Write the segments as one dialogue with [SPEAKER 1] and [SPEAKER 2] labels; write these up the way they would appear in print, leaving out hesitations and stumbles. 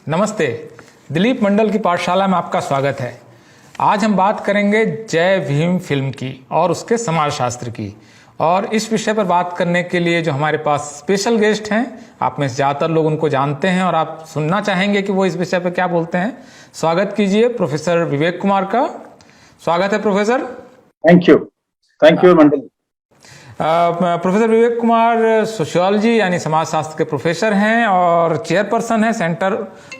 [SPEAKER 1] नमस्ते। दिलीप मंडल की पाठशाला में आपका स्वागत है। आज हम बात करेंगे जय भीम फिल्म की और उसके समाजशास्त्र की। और इस विषय पर बात करने के लिए जो हमारे पास स्पेशल गेस्ट हैं, आप में से ज़्यादातर लोग उनको जानते हैं और आप सुनना चाहेंगे कि वो इस विषय पर क्या बोलते हैं। स्वागत कीजिए प्रोफेसर विवेक कुमार का। स्वागत है professor.
[SPEAKER 2] Thank you Mandal.
[SPEAKER 1] Professor Vivek Kumar sociology यानी समाजशास्त्र के प्रोफेसर हैं और चेयरपर्सन हैं centre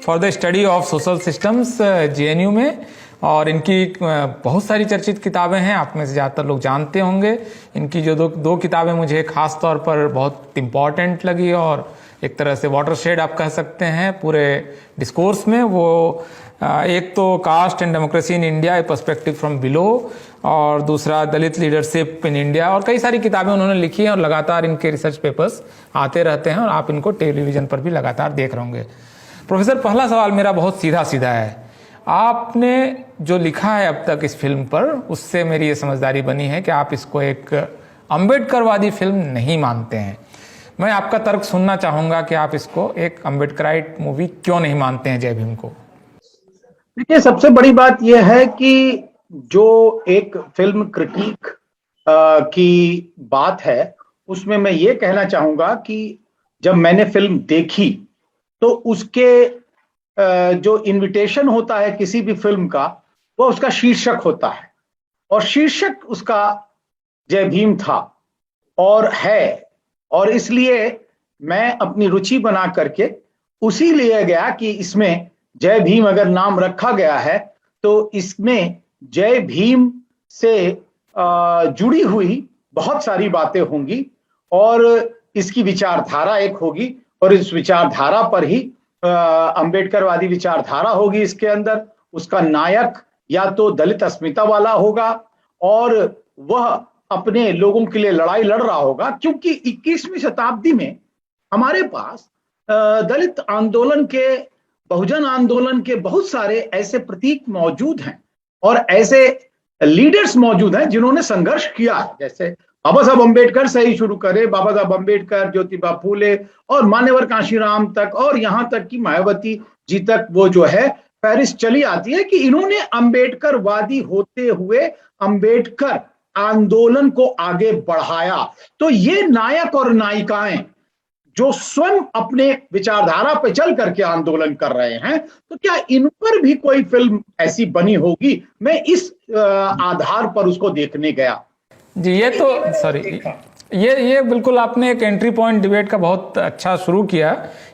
[SPEAKER 1] for the study of social systems JNU में। और इनकी बहुत सारी चर्चित किताबें हैं, आप में से ज़्यादातर लोग जानते होंगे। इनकी जो दो किताबें मुझे खास तौर पर बहुत इम्पॉर्टेंट लगी और एक तरह से वाटरशेड आप कह सकते हैं पूरे डिस्कोर्स में, वो एक तो caste and democracy in India a perspective from below और दूसरा दलित लीडरशिप इन इंडिया। और कई सारी किताबें उन्होंने लिखी हैं और लगातार इनके रिसर्च पेपर्स आते रहते हैं और आप इनको टेलीविजन पर भी लगातार देख रहे होंगे। प्रोफेसर, पहला सवाल मेरा बहुत सीधा सीधा है। आपने जो लिखा है अब तक इस फिल्म पर, उससे मेरी ये समझदारी बनी है कि आप इसको एक अम्बेडकरवादी फिल्म नहीं मानते हैं। मैं आपका तर्क सुनना चाहूँगा कि आप इसको एक अम्बेडकराइट मूवी क्यों नहीं मानते हैं जय भीम को।
[SPEAKER 2] देखिए, सबसे बड़ी बात यह है कि जो एक फिल्म क्रिटिक की बात है, उसमें मैं ये कहना चाहूंगा कि जब मैंने फिल्म देखी तो उसके जो इनविटेशन होता है किसी भी फिल्म का, वो उसका शीर्षक होता है और शीर्षक उसका जय भीम था और है। और इसलिए मैं अपनी रुचि बना करके उसी लिए गया कि इसमें जय भीम अगर नाम रखा गया है तो इसमें जय भीम से जुड़ी हुई बहुत सारी बातें होंगी और इसकी विचारधारा एक होगी और इस विचारधारा पर ही अंबेडकरवादी विचारधारा होगी। इसके अंदर उसका नायक या तो दलित अस्मिता वाला होगा और वह अपने लोगों के लिए लड़ाई लड़ रहा होगा, क्योंकि 21वीं शताब्दी में हमारे पास दलित आंदोलन के, बहुजन आंदोलन के बहुत सारे ऐसे प्रतीक मौजूद हैं और ऐसे लीडर्स मौजूद हैं जिन्होंने संघर्ष किया है। जैसे बाबा साहब अम्बेडकर से ही शुरू करें, बाबा साहब अम्बेडकर, ज्योतिबा फूले और मान्यवर कांशीराम तक और यहां तक कि मायावती जी तक वो जो है फहरिस्त चली आती है कि इन्होंने अम्बेडकरवादी होते हुए अम्बेडकर आंदोलन को आगे बढ़ाया। तो ये नायक और नायिकाएं जो स्वयं अपने विचारधारा पर चल करके आंदोलन कर रहे हैं, तो क्या इन पर भी कोई फिल्म ऐसी बनी होगी? मैं इस आधार पर उसको देखने गया
[SPEAKER 1] जी। ये तो सॉरी, ये बिल्कुल आपने एक एंट्री पॉइंट डिबेट का बहुत अच्छा शुरू किया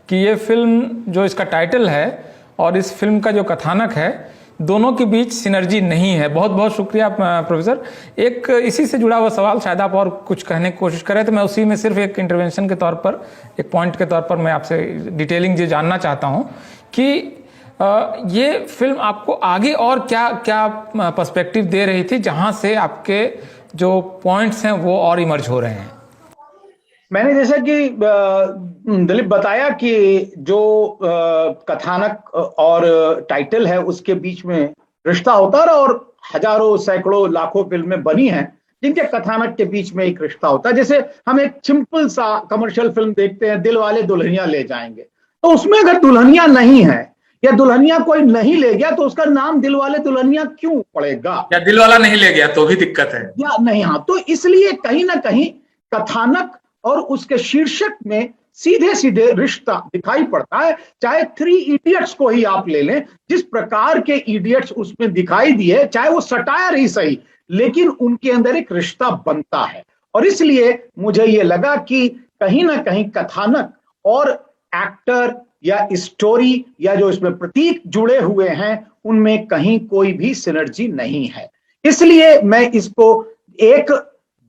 [SPEAKER 1] कि ये फिल्म जो इसका टाइटल है और इस फिल्म का जो कथानक है, दोनों के बीच सिनर्जी नहीं है। बहुत बहुत शुक्रिया प्रोफेसर। एक इसी से जुड़ा हुआ सवाल, शायद आप और कुछ कहने की कोशिश करें तो मैं उसी में सिर्फ एक इंटरवेंशन के तौर पर, एक पॉइंट के तौर पर मैं आपसे डिटेलिंग ये जानना चाहता हूँ कि ये फिल्म आपको आगे और क्या क्या पर्सपेक्टिव दे रही थी, जहाँ से आपके जो पॉइंट्स हैं वो और इमर्ज हो रहे हैं।
[SPEAKER 2] मैंने जैसा कि दिलीप बताया कि जो कथानक और टाइटल है उसके बीच में रिश्ता होता है और हजारों सैकड़ों लाखों फिल्में बनी हैं जिनके कथानक के बीच में एक रिश्ता होता है। जैसे हम एक सिंपल सा कमर्शियल फिल्म देखते हैं, दिल वाले दुल्हनिया ले जाएंगे, तो उसमें अगर दुल्हनिया नहीं है या दुल्हनिया कोई नहीं ले गया तो उसका नाम दिल वाले दुल्हनिया क्यों पड़ेगा?
[SPEAKER 1] या दिल वाला नहीं ले गया तो भी दिक्कत है
[SPEAKER 2] या नहीं। हाँ, तो इसलिए कहीं ना कहीं कथानक और उसके शीर्षक में सीधे सीधे रिश्ता दिखाई पड़ता है। चाहे 3 इडियट्स को ही आप ले लें, जिस प्रकार के इडियट्स उसमें दिखाई दिए, चाहे वो सटायर ही सही, लेकिन उनके अंदर एक रिश्ता बनता है। और इसलिए मुझे ये लगा कि कहीं ना कहीं कथानक और एक्टर या स्टोरी या जो इसमें प्रतीक जुड़े हुए हैं उनमें कहीं कोई भी सिनर्जी नहीं है। इसलिए मैं इसको एक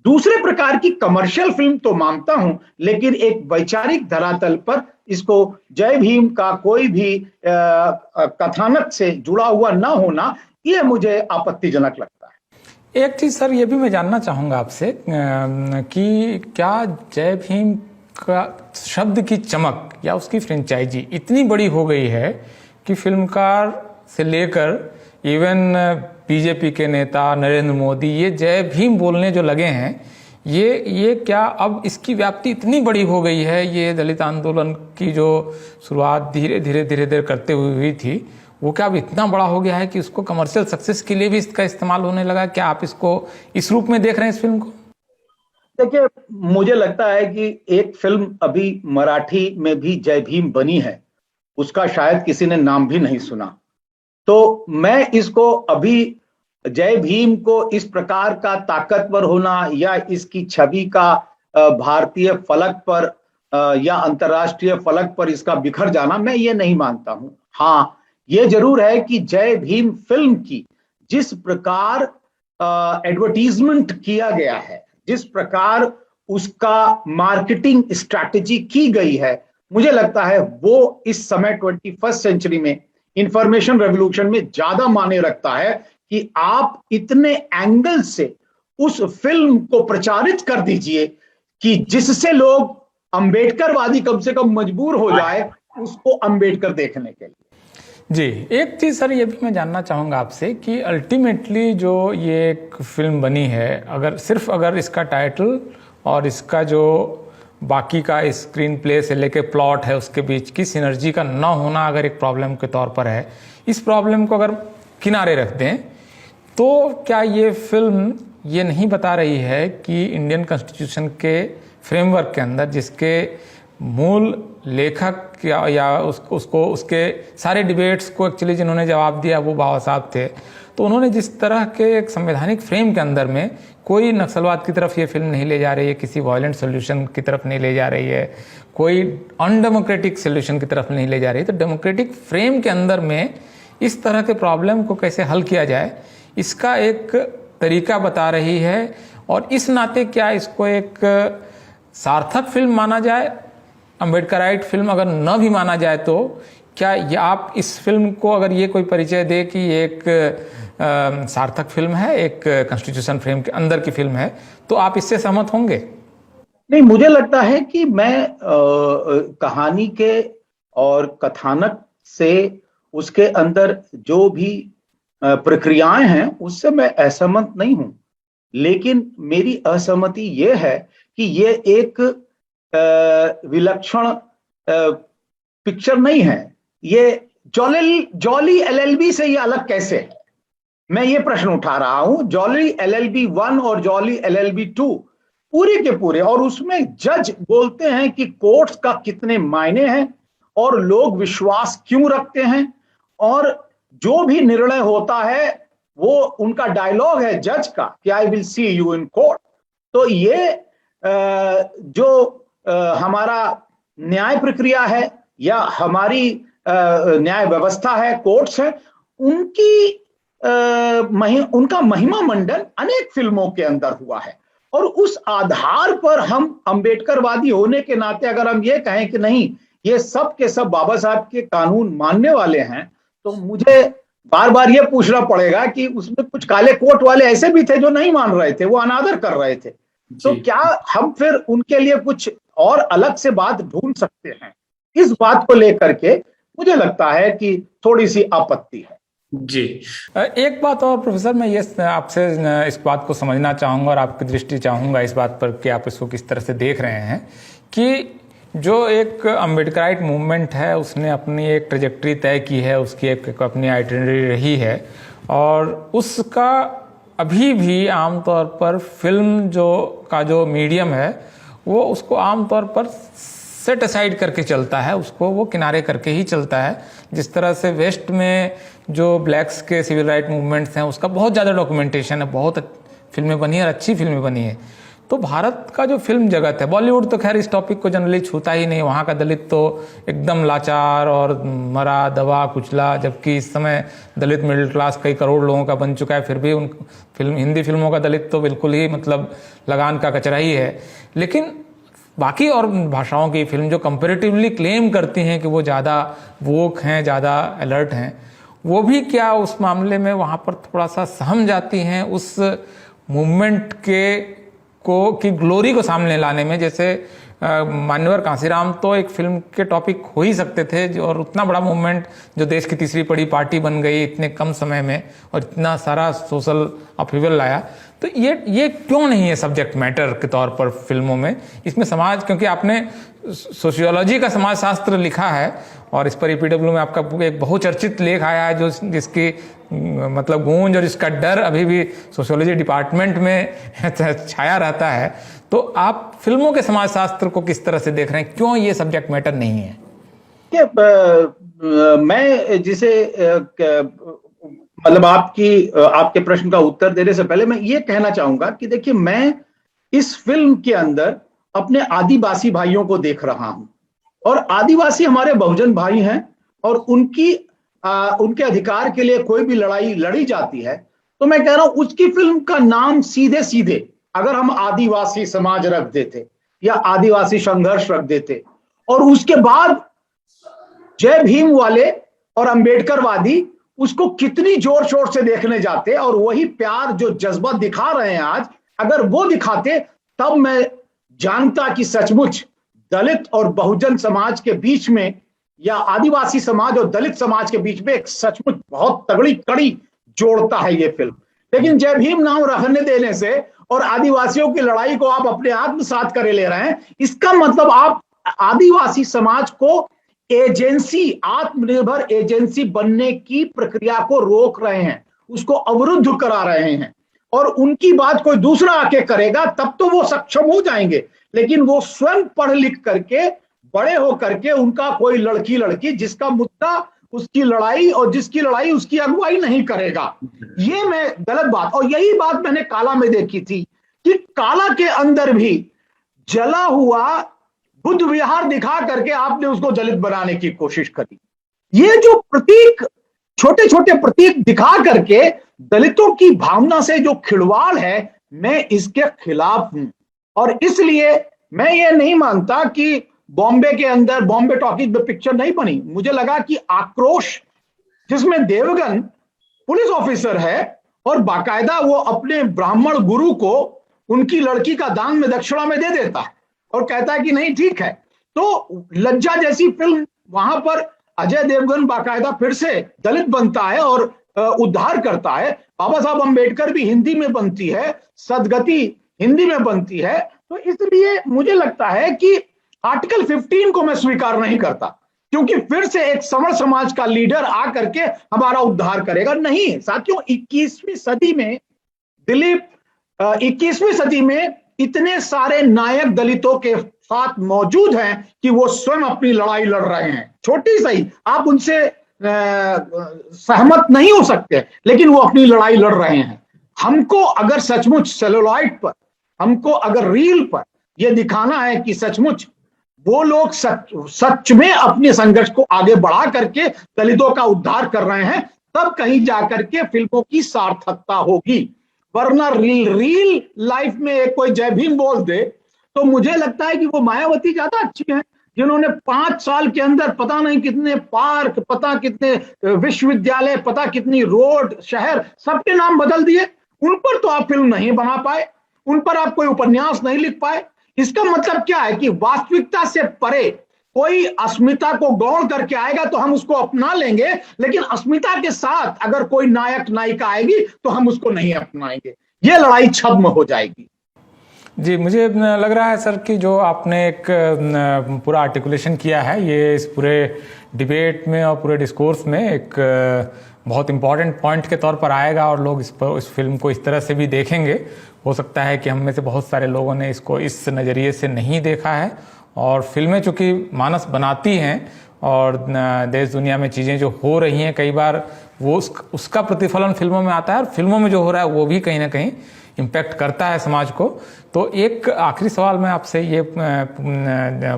[SPEAKER 2] दूसरे प्रकार की कमर्शियल फिल्म तो मानता हूं, लेकिन एक वैचारिक धरातल पर इसको जय भीम का कोई भी कथानक से जुड़ा हुआ ना होना, यह मुझे आपत्तिजनक लगता है।
[SPEAKER 1] एक चीज सर ये भी मैं जानना चाहूंगा आपसे कि क्या जय भीम का शब्द की चमक या उसकी फ्रेंचाइजी इतनी बड़ी हो गई है कि फिल्मकार से लेकर इवन बीजेपी के नेता नरेंद्र मोदी ये जय भीम बोलने जो लगे हैं, ये क्या अब इसकी व्याप्ति इतनी बड़ी हो गई है, ये दलित आंदोलन की जो शुरुआत धीरे धीरे करते हुए हुई थी, वो क्या अब इतना बड़ा हो गया है कि उसको कमर्शियल सक्सेस के लिए भी इसका इस्तेमाल होने लगा? क्या आप इसको इस रूप में देख रहे हैं इस फिल्म को?
[SPEAKER 2] देखिए, मुझे लगता है कि एक फिल्म अभी मराठी में भी जय भीम बनी है, उसका शायद किसी ने नाम भी नहीं सुना। तो मैं इसको अभी जय भीम को इस प्रकार का ताकतवर होना या इसकी छवि का भारतीय फलक पर या अंतर्राष्ट्रीय फलक पर इसका बिखर जाना, मैं ये नहीं मानता हूं। हाँ, ये जरूर है कि जय भीम फिल्म की जिस प्रकार एडवर्टीजमेंट किया गया है, जिस प्रकार उसका मार्केटिंग स्ट्रैटेजी की गई है, मुझे लगता है वो इस समय 21st सेंचुरी में, इंफॉर्मेशन रेवोल्यूशन में ज्यादा मायने रखता है कि आप इतने एंगल से उस फिल्म को प्रचारित कर दीजिए कि जिससे लोग अंबेडकरवादी कम से कम मजबूर हो जाए उसको अंबेडकर देखने के लिए।
[SPEAKER 1] जी, एक चीज़ सर ये भी मैं जानना चाहूँगा आपसे कि अल्टीमेटली जो ये एक फिल्म बनी है, अगर इसका टाइटल और इसका जो बाकी का स्क्रीन प्ले से लेके प्लॉट है उसके बीच की सिनर्जी का ना होना अगर एक प्रॉब्लम के तौर पर है, इस प्रॉब्लम को अगर किनारे रख दें, तो क्या ये फिल्म ये नहीं बता रही है कि इंडियन कॉन्स्टिट्यूशन के फ्रेमवर्क के अंदर, जिसके मूल लेखक या उसको उसके सारे डिबेट्स को एक्चुअली जिन्होंने जवाब दिया वो बाबा साहब थे, तो उन्होंने जिस तरह के एक संवैधानिक फ्रेम के अंदर में कोई नक्सलवाद की तरफ ये फिल्म नहीं ले जा रही है, किसी वायलेंट सोल्यूशन की तरफ नहीं ले जा रही है, कोई अनडेमोक्रेटिक सोल्यूशन की तरफ नहीं ले जा रही है, तो डेमोक्रेटिक फ्रेम के अंदर में इस तरह के प्रॉब्लम को कैसे हल किया जाए, इसका एक तरीका बता रही है। और इस नाते क्या इसको एक सार्थक फिल्म माना जाए? अम्बेडकराइट फिल्म अगर न भी माना जाए तो क्या ये आप इस फिल्म को अगर ये कोई परिचय दे कि ये एक सार्थक फिल्म है, एक कॉन्स्टिट्यूशन फ्रेम के अंदर की फिल्म है, तो आप इससे सहमत होंगे?
[SPEAKER 2] नहीं, मुझे लगता है कि मैं कहानी के और कथानक से उसके अंदर जो भी प्रक्रियाएं हैं उससे मैं असहमत नहीं हूं, लेकिन मेरी असहमति ये है कि ये एक विलक्षण पिक्चर नहीं है। ये जॉली एलएलबी से ये अलग कैसे है, मैं ये प्रश्न उठा रहा हूं। जॉली एलएलबी 1 और जॉली एलएलबी 2 पूरे के पूरे, और उसमें जज बोलते हैं कि कोर्ट्स का कितने मायने हैं और लोग विश्वास क्यों रखते हैं, और जो भी निर्णय होता है वो उनका डायलॉग है जज का कि I will see you in court. तो ये जो हमारा न्याय प्रक्रिया है या हमारी न्याय व्यवस्था है, कोर्ट्स है, उनका महिमा मंडन अनेक फिल्मों के अंदर हुआ है। और उस आधार पर हम अंबेडकरवादी होने के नाते अगर हम ये कहें कि नहीं, ये सब के सब बाबा साहब के कानून मानने वाले हैं, तो मुझे बार बार ये पूछना पड़ेगा कि उसमें कुछ काले कोट वाले ऐसे भी थे जो नहीं मान रहे थे, वो अनादर कर रहे थे, तो क्या हम फिर उनके लिए कुछ और अलग से बात ढूंढ सकते हैं? इस बात को लेकर के मुझे लगता है कि थोड़ी सी आपत्ति है।
[SPEAKER 1] जी, एक बात और प्रोफेसर, मैं ये आपसे इस बात को समझना चाहूँगा और आपकी दृष्टि चाहूँगा इस बात पर कि आप इसको किस तरह से देख रहे हैं कि जो एक अम्बेडकराइट मूवमेंट है उसने अपनी एक ट्रेजेक्ट्री तय की है, उसकी एक अपनी आइडेंटिटी रही है, और उसका अभी भी आमतौर पर फिल्म जो मीडियम है वो उसको आमतौर पर सेट असाइड करके चलता है, उसको वो किनारे करके ही चलता है। जिस तरह से वेस्ट में जो ब्लैक्स के सिविल राइट मूवमेंट्स हैं उसका बहुत ज़्यादा डॉक्यूमेंटेशन है, बहुत फिल्में बनी है और अच्छी फिल्में बनी है। तो भारत का जो फिल्म जगत है, बॉलीवुड तो खैर इस टॉपिक को जनरली छूता ही नहीं, वहाँ का दलित तो एकदम लाचार और मरा दबा कुचला, जबकि इस समय दलित मिडिल क्लास कई करोड़ लोगों का बन चुका है, फिर भी उन हिंदी फिल्मों का दलित तो बिल्कुल ही मतलब लगान का कचरा ही है। लेकिन बाकी और भाषाओं की फिल्म जो कंपैरेटिवली क्लेम करती हैं कि वो ज़्यादा वोक हैं, ज़्यादा अलर्ट हैं, वो भी क्या उस मामले में वहाँ पर थोड़ा सा सहम जाती हैं उस मूवमेंट की ग्लोरी को सामने लाने में? जैसे मान्यवर कांसीराम तो एक फिल्म के टॉपिक हो ही सकते थे, और उतना बड़ा मूवमेंट जो देश की तीसरी बड़ी पार्टी बन गई इतने कम समय में और इतना सारा सोशल अपहीवल लाया, तो ये क्यों नहीं है सब्जेक्ट मैटर के तौर पर फिल्मों में? इसमें समाज, क्योंकि आपने सोशियोलॉजी का समाजशास्त्र लिखा है और इस पर ईपीडब्ल्यू में आपका एक बहुचर्चित लेख आया है, जो जिसकी मतलब गूंज और इसका डर अभी भी सोशियोलॉजी डिपार्टमेंट में छाया रहता है। तो आप फिल्मों के समाजशास्त्र को किस तरह से देख रहे हैं? क्यों ये सब्जेक्ट मैटर नहीं है?
[SPEAKER 2] मैं जिसे मतलब आपके प्रश्न का उत्तर देने से पहले मैं ये कहना चाहूंगा कि देखिए, मैं इस फिल्म के अंदर अपने आदिवासी भाइयों को देख रहा हूं, और आदिवासी हमारे बहुजन भाई हैं, और उनके अधिकार के लिए कोई भी लड़ाई लड़ी जाती है, तो मैं कह रहा हूं उसकी फिल्म का नाम सीधे सीधे अगर हम आदिवासी समाज रख देते या आदिवासी संघर्ष रख देते, और उसके बाद जय भीम वाले और अंबेडकरवादी उसको कितनी जोर शोर से देखने जाते, और वही प्यार जो जज्बा दिखा रहे हैं आज, अगर वो दिखाते, तब मैं जानता कि सचमुच दलित और बहुजन समाज के बीच में, या आदिवासी समाज और दलित समाज के बीच में एक सचमुच बहुत तगड़ी कड़ी जोड़ता है ये फिल्म। लेकिन जय भीम नाम रखने देने से और आदिवासियों की लड़ाई को आप अपने आत्मसात करे ले रहे हैं, इसका मतलब आप आदिवासी समाज को एजेंसी, आत्मनिर्भर एजेंसी बनने की प्रक्रिया को रोक रहे हैं, उसको अवरुद्ध करा रहे हैं, और उनकी बात कोई दूसरा आके करेगा तब तो वो सक्षम हो जाएंगे, लेकिन वो स्वयं पढ़ लिख करके बड़े हो करके उनका कोई लड़की जिसका मुद्दा उसकी लड़ाई और जिसकी लड़ाई उसकी अगुवाई नहीं करेगा, ये मैं गलत बात। और यही बात मैंने काला में देखी थी कि काला के अंदर भी जला हुआ बुद्ध विहार दिखा करके आपने उसको दलित बनाने की कोशिश करी। ये जो प्रतीक, छोटे छोटे प्रतीक दिखा करके दलितों की भावना से जो खिलवाड़ है, मैं इसके खिलाफ हूं। और इसलिए मैं ये नहीं मानता कि बॉम्बे के अंदर, बॉम्बे टॉकीज में पिक्चर नहीं बनी, मुझे लगा कि आक्रोश, जिसमें देवगन पुलिस ऑफिसर है और बाकायदा वो अपने ब्राह्मण गुरु को उनकी लड़की का दान में, दक्षिणा में दे देता है और कहता है कि नहीं ठीक है, तो लज्जा जैसी फिल्म, वहां पर अजय देवगन बाकायदा फिर से दलित बनता है और उद्धार करता है। बाबा साहब अंबेडकर भी हिंदी में बनती है, सदगति हिंदी में बनती है। तो इसलिए मुझे लगता है कि आर्टिकल 15 को मैं स्वीकार नहीं करता, क्योंकि फिर से एक समर समाज का लीडर आकर के हमारा उद्धार करेगा। नहीं साथियों, 21वीं सदी में दिलीप, 21वीं सदी में इतने सारे नायक दलितों के साथ मौजूद हैं कि वो स्वयं अपनी लड़ाई लड़ रहे हैं। छोटी सही, आप उनसे सहमत नहीं हो सकते, लेकिन वो अपनी लड़ाई लड़ रहे हैं। हमको अगर सचमुच सेलुलॉइड पर, हमको अगर रील पर यह दिखाना है कि सचमुच वो लोग सच में अपने संघर्ष को आगे बढ़ा करके दलितों का उद्धार कर रहे हैं, तब कहीं जाकर के फिल्मों की सार्थकता होगी। वरना रील लाइफ में एक कोई जय भीम बोल दे, तो मुझे लगता है कि वो मायावती ज्यादा अच्छी हैं, जिन्होंने 5 साल के अंदर पता नहीं कितने पार्क, पता कितने विश्वविद्यालय, पता कितनी रोड, शहर, सबके नाम बदल दिए। उन पर तो आप फिल्म नहीं बना पाए, उन पर आप कोई उपन्यास नहीं लिख पाए। इसका मतलब क्या है कि वास्तविकता से परे कोई अस्मिता को गौण करके आएगा तो हम उसको अपना लेंगे, लेकिन अस्मिता के साथ अगर कोई नायक नायिका आएगी तो हम उसको नहीं अपनाएंगे। ये लड़ाई छद्म हो जाएगी।
[SPEAKER 1] जी, मुझे लग रहा है सर कि जो आपने एक पूरा आर्टिकुलेशन किया है, ये इस पूरे डिबेट में और पूरे डिस्कोर्स में एक बहुत इंपॉर्टेंट पॉइंट के तौर पर आएगा, और लोग इस फिल्म को इस तरह से भी देखेंगे। हो सकता है कि हम में से बहुत सारे लोगों ने इसको इस नज़रिए से नहीं देखा है, और फिल्में चूँकि मानस बनाती हैं और देश दुनिया में चीज़ें जो हो रही हैं, कई बार वो उसका प्रतिफलन फिल्मों में आता है, और फिल्मों में जो हो रहा है वो भी कहीं ना कहीं इम्पैक्ट करता है समाज को। तो एक आखिरी सवाल मैं आपसे ये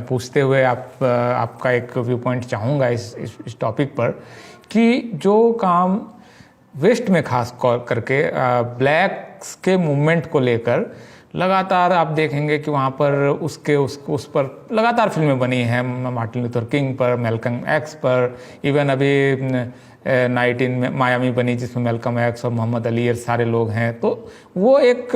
[SPEAKER 1] पूछते हुए आपका एक व्यू पॉइंट चाहूँगा इस टॉपिक पर, कि जो काम वेस्ट में खास करके ब्लैक्स के मूवमेंट को लेकर लगातार आप देखेंगे कि वहाँ पर उस पर लगातार फिल्में बनी हैं, मार्टिन लूथर किंग पर, मैल्कम एक्स पर, इवन अभी नाइट इन मायामी बनी जिसमें मैल्कम एक्स और मोहम्मद अली और सारे लोग हैं। तो वो एक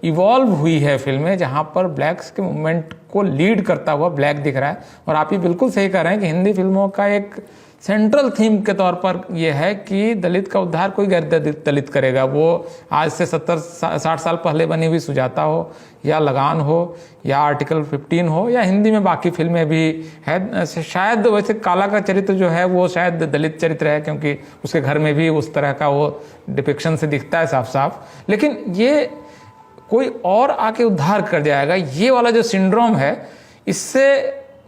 [SPEAKER 1] इवॉल्व हुई है फिल्में जहाँ पर ब्लैक्स के मूवमेंट को लीड करता हुआ ब्लैक दिख रहा है। और आप ये बिल्कुल सही कह रहे हैं कि हिंदी फिल्मों का एक सेंट्रल थीम के तौर पर यह है कि दलित का उद्धार कोई गैर दलित करेगा। वो आज से 70-60 साल पहले बनी हुई सुजाता हो या लगान हो या आर्टिकल 15 हो या हिंदी में बाकी फिल्में भी है। शायद वैसे काला का चरित्र जो है वो शायद दलित चरित्र है, क्योंकि उसके घर में भी उस तरह का वो डिपिक्शन से दिखता है साफ साफ। लेकिन ये कोई और आके उद्धार कर जाएगा, ये वाला जो सिंड्रोम है, इससे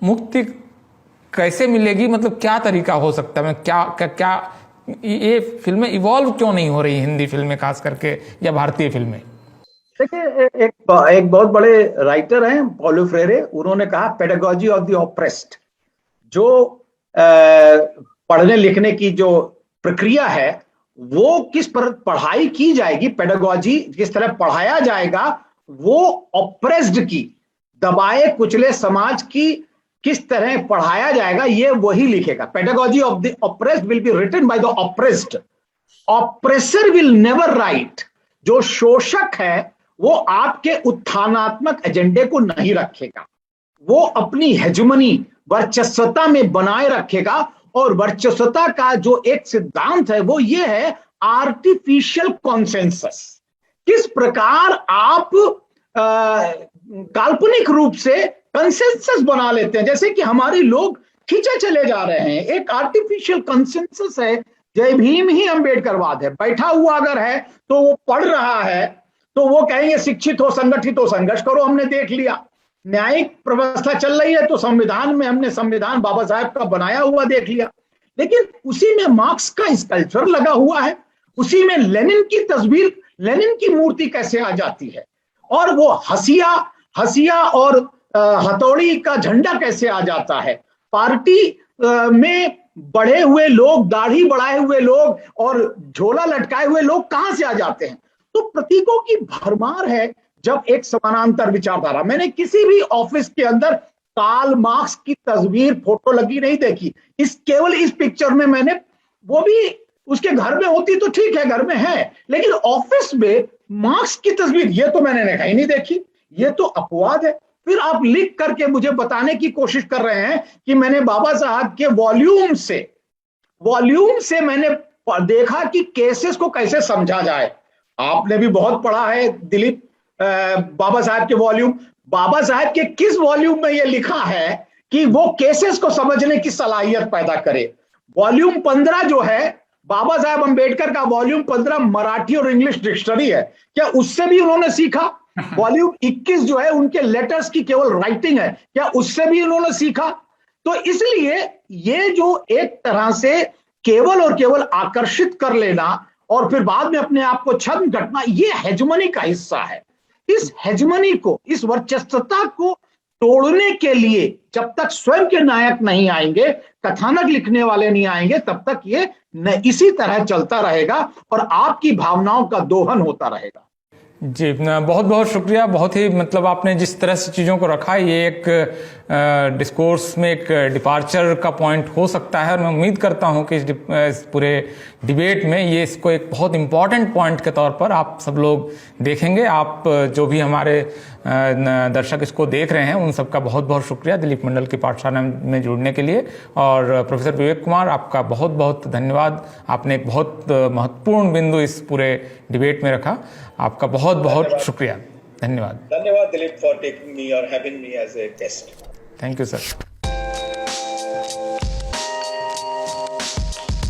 [SPEAKER 1] मुक्ति कैसे मिलेगी? मतलब क्या तरीका हो सकता है? क्या ये फिल्में इवॉल्व क्यों नहीं हो रही, हिंदी फिल्में खास करके या भारतीय फिल्में?
[SPEAKER 2] देखिए, एक बहुत बड़े राइटर हैं पॉलो फ्रेरे, उन्होंने कहा पेडागॉजी ऑफ द ऑप्रेस्ड। जो पढ़ने लिखने की जो प्रक्रिया है वो किस पर पढ़ाई की जाएगी, पेडागॉजी किस तरह पढ़ाया जाएगा, वो ऑप्रेस्ड की, दबाए कुचले समाज की किस तरह पढ़ाया जाएगा, ये वही लिखेगा। Pedagogy of the oppressed will be written by the oppressed. Oppressor will never write. जो शोषक है वो आपके उत्थानात्मक एजेंडे को नहीं रखेगा, वो अपनी हेजमनी वर्चस्वता में बनाए रखेगा। और वर्चस्वता का जो एक सिद्धांत है वो ये है आर्टिफिशियल कॉन्सेंसस। किस प्रकार आप काल्पनिक रूप से कंसेंसस बना लेते हैं, जैसे कि हमारे लोग खींचे चले जा रहे हैं। एक आर्टिफिशियल कंसेंसस है, जय भीम ही अम्बेडकरवाद है। बैठा हुआ अगर है तो वो पढ़ रहा है तो वो कहेंगे शिक्षित हो, संगठित हो, संघर्ष करो, हमने देख लिया। न्यायिक व्यवस्था चल रही है तो संविधान में हमने संविधान बाबा साहब का बनाया हुआ देख लिया। लेकिन उसी में मार्क्स का स्कल्पचर लगा हुआ है, उसी में लेनिन की तस्वीर, लेनिन की मूर्ति कैसे आ जाती है, और वो हसिया और हथौड़ी का झंडा कैसे आ जाता है। पार्टी में बढ़े हुए लोग, दाढ़ी बढ़ाए हुए लोग और झोला लटकाए हुए लोग कहां से आ जाते हैं? तो प्रतीकों की भरमार है जब एक समानांतर विचारधारा। मैंने किसी भी ऑफिस के अंदर कार्ल मार्क्स की तस्वीर, फोटो लगी नहीं देखी। केवल इस पिक्चर में मैंने, वो भी उसके घर में होती तो ठीक है, घर में है, लेकिन ऑफिस में मार्क्स की तस्वीर ये तो मैंने कहीं नहीं देखी। ये तो अपवाद है। फिर आप लिख करके मुझे बताने की कोशिश कर रहे हैं कि मैंने बाबा साहब के वॉल्यूम से मैंने देखा कि केसेस को कैसे समझा जाए। आपने भी बहुत पढ़ा है दिलीप, बाबा साहब के वॉल्यूम। बाबा साहब के किस वॉल्यूम में यह लिखा है कि वो केसेस को समझने की सलाहियत पैदा करे? वॉल्यूम 15 जो है बाबा साहब अंबेडकर का, वॉल्यूम 15 मराठी और इंग्लिश डिक्शनरी है। क्या उससे भी उन्होंने सीखा? वॉल्यूम 21 जो है उनके लेटर्स की केवल राइटिंग है, क्या उससे भी उन्होंने सीखा? तो इसलिए ये जो एक तरह से केवल और केवल आकर्षित कर लेना और फिर बाद में अपने आप को छद्म घटना, ये हेजमनी का हिस्सा है। इस हेजमनी को, इस वर्चस्वता को तोड़ने के लिए जब तक स्वयं के नायक नहीं आएंगे, कथानक लिखने वाले नहीं आएंगे, तब तक ये इसी तरह चलता रहेगा और आपकी भावनाओं का दोहन होता रहेगा।
[SPEAKER 1] जी, बहुत बहुत शुक्रिया। बहुत ही मतलब आपने जिस तरह से चीज़ों को रखा, ये एक डिस्कोर्स में एक डिपार्चर का पॉइंट हो सकता है और मैं उम्मीद करता हूं कि इस पूरे डिबेट में ये इसको एक बहुत इम्पॉर्टेंट पॉइंट के तौर पर आप सब लोग देखेंगे। आप जो भी हमारे दर्शक इसको देख रहे हैं उन सबका बहुत बहुत शुक्रिया दिलीप मंडल की पाठशाला में जुड़ने के लिए। और प्रोफेसर विवेक कुमार, आपका बहुत बहुत धन्यवाद। आपने एक बहुत महत्वपूर्ण बिंदु इस पूरे डिबेट में रखा। आपका बहुत बहुत शुक्रिया। धन्यवाद
[SPEAKER 3] दिलीप फॉर टेकिंग मी और having me as a guest.
[SPEAKER 1] Thank you sir.